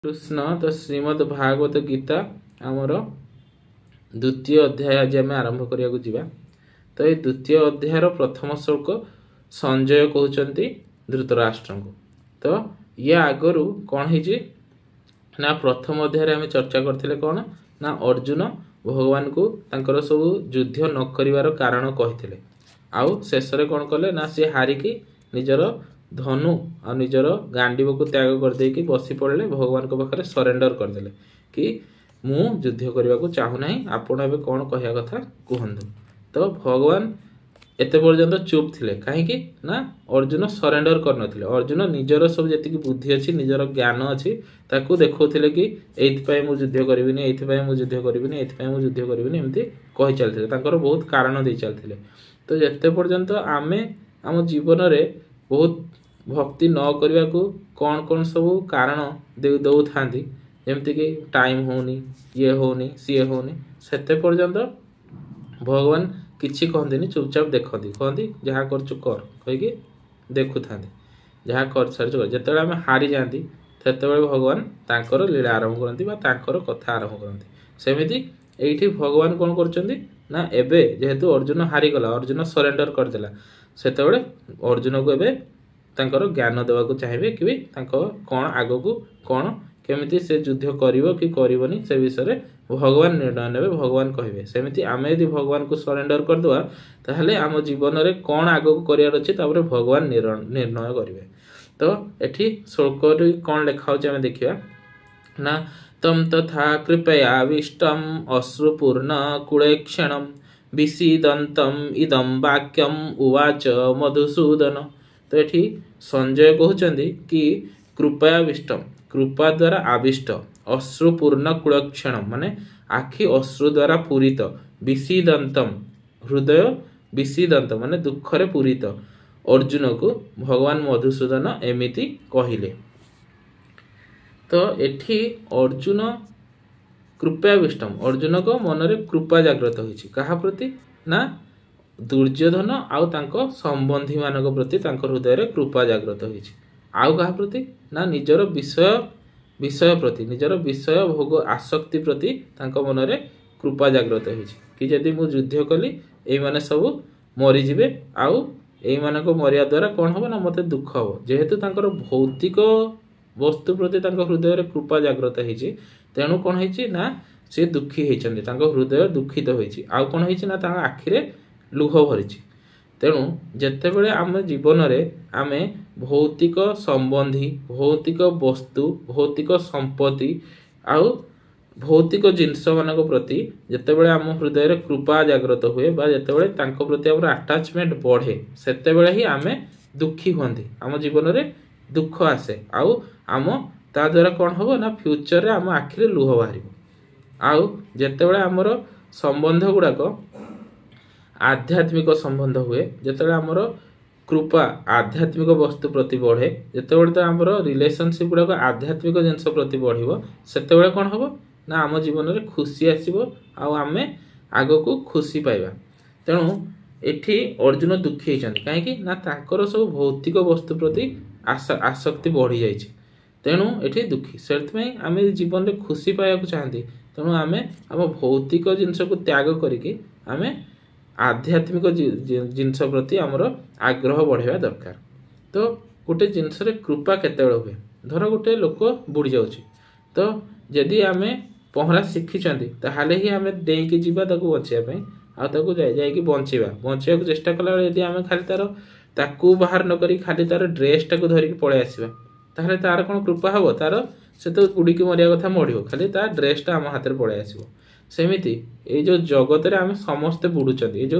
कृष्ण तो श्रीमद् भागवत गीता आमर द्वितीय अध्याय आज आम आरंभ करने जा। तो ये द्वितीय अध्यायर प्रथम श्लोक संजय कहते धृतराष्ट्र को। तो ये आगु कौन है प्रथम अध्याय आम चर्चा करते कौन ना अर्जुन भगवान को तांकर सब युद्ध न कर कारण कही आउ शेष कौन कले ना सी हारिकी निजर धनु आ निजर गांडीव को त्याग करदे कि बसी पड़े भगवान को पाखे सरेंडर करदे कि मु युद्ध करने को चाहूना आपण ए कौन कहया कथा कहतु। तो भगवान एते पर्यंत चुप थिले कहीं ना अर्जुन सरेंडर कर नथिले। अर्जुन निजर सब जी बुद्धि अच्छी निजर ज्ञान अच्छी ताकू देखौथिले कि एइथपाई मु युद्ध करबिनी एइथपाई मु युद्ध करबिनी एइथपाई मु युद्ध करबिनी एमती कहि चलथिले तांकर बहुत कारण दे चलथिले। तो जेते पर्यंत आमे आम जीवन रे बहुत भक्ति न करने को कौन कौन सब कारण दौ था जमती कि टाइम होनी ये होनी सी होनी सेते पर्यंत भगवान किछि कहते चुपचाप देखती कहती जहाँ कर कहीकि देखु था जहाँ कर सारी जिते आम हारी जाती से भगवान तांकर लीला आरंभ करती कथा आरंभ करती। सेमिति एठी भगवान कौन कर एबे जेहेतु अर्जुन हारीगला अर्जुन सरेंडर करदेला सेतेबेले अर्जुन को एबे तांकर ज्ञान देवाक चाहिए कि कौन आग को कौन केमिति से युद्ध करिवो कि करिवोनी से विषय भगवान निर्णय नेबे भगवान कहिबे। सेमिति आमे यदि भगवान को सरेंडर करदवा ताहले आम जीवन रे कौन आग को करियार अछि तापर भगवान निर्णय करिवे। तो एठी श्लोक कौन लिखा होछि आमे देखिबा ना तम तथा कृपयाविष्टम अश्रुपूर्ण कुलेक्षणम विषीदन्तम इदं वाक्यम उवाच मधुसूदन। तो ये संजय कहते कि कृपयाविष्टम कृपा द्वारा आविष्ट अश्रुपूर्ण कुलक्षण माने आखि अश्रु द्वारा पूरित विषीदंतम हृदय विषीदंत माने दुखरे पूरित अर्जुन को भगवान मधुसूदन एमिति कहिले। तो एठी अर्जुन कृपयाविष्टम अर्जुन को मनरे कृपा जागृत होइछि कहा प्रति ना दुर्योधन आउ तांको संबंधी मानक प्रति तांको हृदय रे कृपा जागृत होइछि। आउ कहा प्रति ना निजर विषय प्रति निजर विषय भोग आसक्ति प्रति तांको मन रे कृपा जागृत होइछि कि यदि मु युद्ध कली एई माने सब मरि जिवे आउ एई मानक मरिया द्वारा कौन हो ना मते दुख हो जेहेतु तांकर भौतिक वस्तु प्रति तांको हृदय रे कृपा जागृत होइछि तेणु कौन होइछि ना से दुखी होइछन्ति तांको हृदय दुखित होइछि आउ कौन होइछि ना तांका आखिरे लुह भरी। तेणु जितेबले आम जीवन में आम भौतिक संबंधी भौतिक वस्तु भौतिक संपत्ति आउ भौतिक जिनस मान प्रति जितेबले आम हृदय में कृपा जागृत हुए जितेबले तांको प्रति आम अटैचमेंट बढ़े सेतेबले ही आम दुखी हुंती आम जीवन में दुख आसे आउ आम ता द्वारा कौन हो ना फ्यूचर रे आम आखिरे लुह बाहर आउ जितेबले आमर संबंध गुड़ाक आध्यात्मिक संबंध हुए जिते आमर कृपा आध्यात्मिक वस्तु प्रति बढ़े जितेबाला तो आमर रिलेशनशिप गुड़ाक आध्यात्मिक जिनस प्रति बढ़ से कौन हम ना आम जीवन में खुशी आसो आम आग को खुशी पाइबा। तेणु एठी अर्जुन दुखी होती कहीं ना तांकर सब भौतिक वस्तु प्रति आसक्ति बढ़ी जाइए तेणु एठी दुखी से आम जीवन में खुशी पाइबा चाहती तेणु आम आम भौतिक जिनस को त्याग करके आम आध्यात्मिक जिनस प्रति आमर आग्रह बढ़ावा दरकार। तो गोटे जिनस कृपा केतेबेले हुए धर गोटे लोक बुड़ी जाउछि तो जदि आम पहरा शिखिचंती ताहाले ही आम डेईकी जीवा ताकू बचाइबा आकू जाइकी बचाइबा चेष्टा कला यदि आम खाली ताकू बाहर न करी खाली तार ड्रेस टाक धरिकी पळै आसीबा ताहले तार कोन कृपा हबो तार से तो बुड़ीकी मरिया कथा मरियो खाली तार ड्रेसटा आम हाथ में पळै आसीबो। सेमिति ये जो जगत रे आम समस्ते बुड़ुचंती ये जो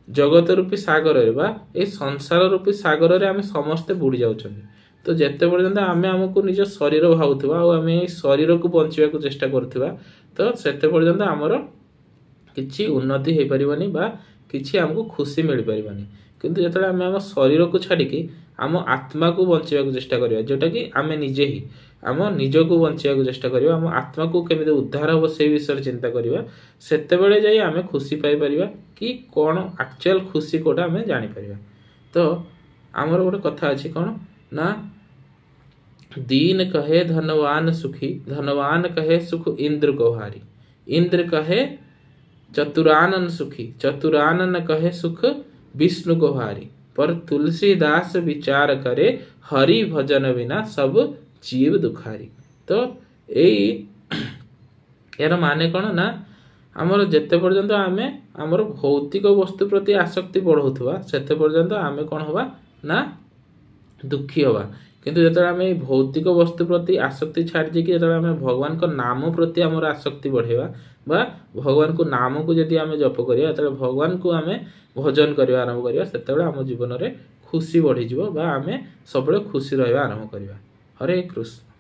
जगत रूपी सागर रे बा ए संसार रूपी सागर रे आम समस्ते बुड़ी जाउचंती। तो जेते पर्यंत आम आमको निज शरीर भावुवा आम शरीर को बंचवा को चेष्टा करथुवा तो सेते पर्यंत आमर किछि उन्नति हो पारिबनी बा किछि हमको खुशी मिल पारिबनी। किंतु जेते आम आम शरीर को छाड़िकी आम आत्मा को बंचवा को चेष्टा करिया जोटा कि आम निजे ही आम निज को बंचा को चेष्टा करिया आम आत्मा को केमिति उद्धार हो से विषय चिंता करिया सेतेबेले जाई आम खुशी पाई परिबा कि कौन एक्चुअल खुशी कोटा आम जानी परिबा। तो आमर गोटे कथा अछि कौन ना दीन कहे धनवान सुखी, धनवान कहे सुख इंद्र को भारी, इंद्र कहे चतुरानन सुखी, चतुरानन कहे सुख विष्णु को भारी, पर तुलसीदास विचार करे हरि भजन बिना सब जीव दुखारी। तो यही यार माने कौन ना आमर जेते पर्यंत आमे आमर भौतिक वस्तु प्रति आसक्ति बढ़ौथुवा सेते पर्यंत आमे कौन हवा ना दुखी हवा। किंतु जेतବେଳେ आमे भौतिक वस्तु प्रति आसक्ति छाड़ देकी जेतବେଳେ आमे भगवान को नाम प्रति आमर आसक्ति बढ़ेवा बा भगवान को नाम को यदि आमे जप करिया जेतବେଳେ भगवान को आमे भजन करिया आरंभ करिया सेतବେଳେ आम जीवन रे खुशी बढ़ी जिवो बा आमे सबले खुशी रहबा आरंभ करिया। हरे कृष्ण।